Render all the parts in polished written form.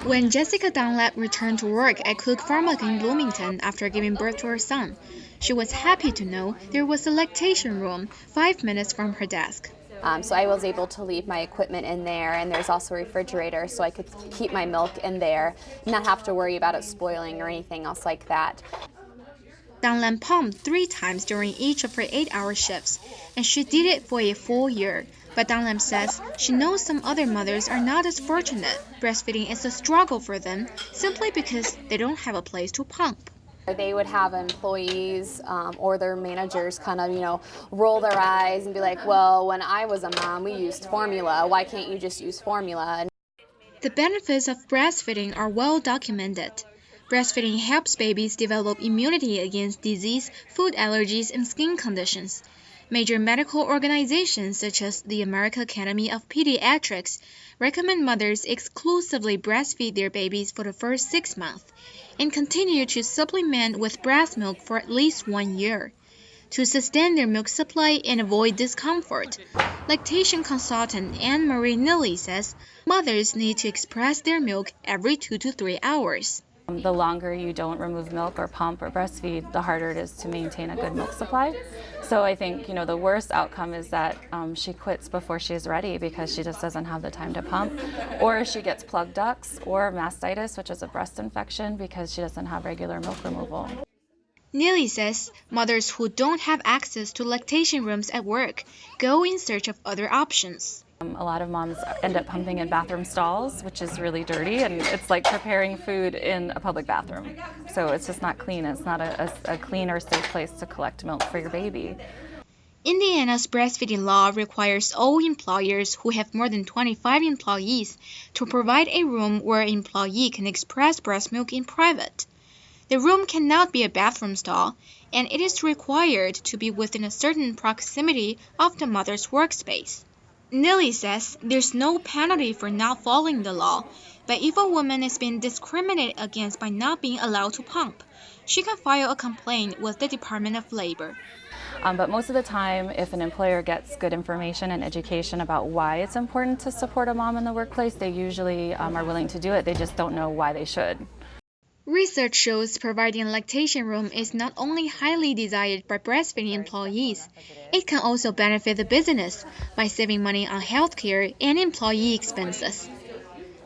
When Jessica Dunlap returned to work at Cook Pharmacy in Bloomington after giving birth to her son, she was happy to know there was a lactation room 5 minutes from her desk. So I was able to leave my equipment in there, and there's also a refrigerator so I could keep my milk in there, not have to worry about it spoiling or anything else like that. Dunlap pumped 3 times during each of her 8-hour shifts, and she did it for a full year. But Dunlap says she knows some other mothers are not as fortunate. Breastfeeding is a struggle for them simply because they don't have a place to pump. They would have employees or their managers kind of, roll their eyes and be like, well, when I was a mom, we used formula. Why can't you just use formula? The benefits of breastfeeding are well documented. Breastfeeding helps babies develop immunity against disease, food allergies, and skin conditions. Major medical organizations such as the American Academy of Pediatrics recommend mothers exclusively breastfeed their babies for the first 6 months and continue to supplement with breast milk for at least 1 year. To sustain their milk supply and avoid discomfort, lactation consultant Anne Marie Neely says mothers need to express their milk every 2 to 3 hours. The longer you don't remove milk or pump or breastfeed, the harder it is to maintain a good milk supply. So I think, the worst outcome is that she quits before she's ready because she just doesn't have the time to pump, or she gets plug ducts or mastitis, which is a breast infection, because she doesn't have regular milk removal. Neely says mothers who don't have access to lactation rooms at work go in search of other options. A lot of moms end up pumping in bathroom stalls, which is really dirty, and it's like preparing food in a public bathroom. So it's just not clean. It's not a clean or safe place to collect milk for your baby. Indiana's breastfeeding law requires all employers who have more than 25 employees to provide a room where an employee can express breast milk in private. The room cannot be a bathroom stall, and it is required to be within a certain proximity of the mother's workspace. Neely says there's no penalty for not following the law, but if a woman is being discriminated against by not being allowed to pump, she can file a complaint with the Department of Labor. But most of the time, if an employer gets good information and education about why it's important to support a mom in the workplace, they usually are willing to do it. They just don't know why they should. Research shows providing a lactation room is not only highly desired by breastfeeding employees, it can also benefit the business by saving money on healthcare and employee expenses.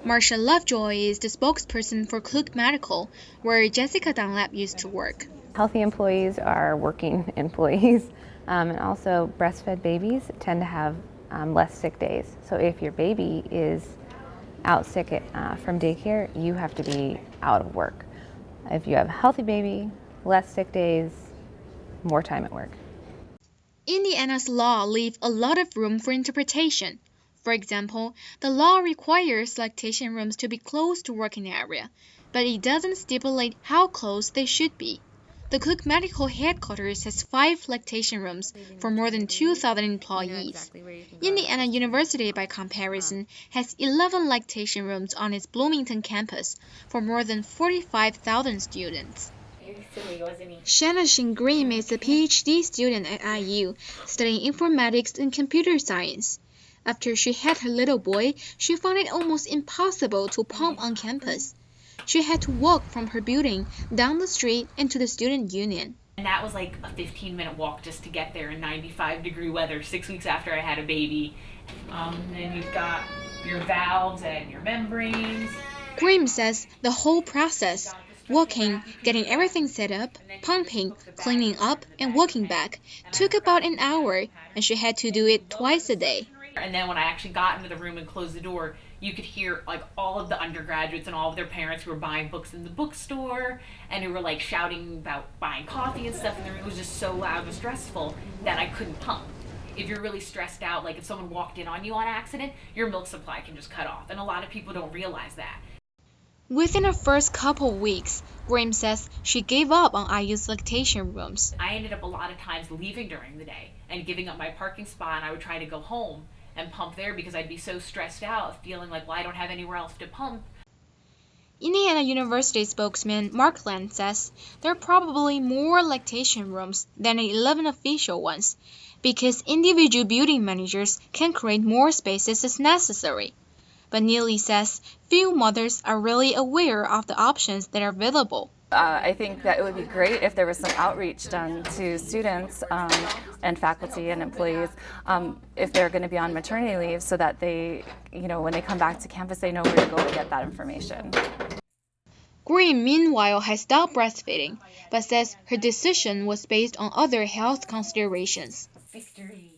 Marsha Lovejoy is the spokesperson for Cook Medical, where Jessica Dunlap used to work. Healthy employees are working employees, and also breastfed babies tend to have less sick days. So if your baby is out sick from daycare, you have to be out of work. If you have a healthy baby, less sick days, more time at work. Indiana's law leaves a lot of room for interpretation. For example, the law requires lactation rooms to be close to working area, but it doesn't stipulate how close they should be. The Cook Medical headquarters has 5 lactation rooms for more than 2,000 employees. Indiana University, by comparison, has 11 lactation rooms on its Bloomington campus for more than 45,000 students. Shanna Shin Grimm is a PhD student at IU, studying informatics and computer science. After she had her little boy, she found it almost impossible to pump on campus. She had to walk from her building down the street and to the student union. And that was like a 15-minute walk just to get there in 95-degree weather 6 weeks after I had a baby. Then you've got your valves and your membranes. Grimm says the whole process, walking, getting everything set up, pumping, cleaning up, and walking back, took about an hour, and she had to do it twice a day. And then when I actually got into the room and closed the door, you could hear like all of the undergraduates and all of their parents who were buying books in the bookstore and who were like shouting about buying coffee and stuff, and the room was just so loud and stressful that I couldn't pump. If you're really stressed out, like if someone walked in on you on accident, your milk supply can just cut off, and a lot of people don't realize that. Within the first couple of weeks, Grimm says she gave up on IU's lactation rooms. I ended up a lot of times leaving during the day and giving up my parking spot, and I would try to go home and pump there because I'd be so stressed out, feeling like, well, I don't have anywhere else to pump. Indiana University spokesman Mark Land says there are probably more lactation rooms than the 11 official ones, because individual building managers can create more spaces as necessary. But Neely says few mothers are really aware of the options that are available. I think that it would be great if there was some outreach done to students and faculty and employees if they're going to be on maternity leave, so that they, when they come back to campus, they know where to go to get that information. Green, meanwhile, has stopped breastfeeding, but says her decision was based on other health considerations. Victory.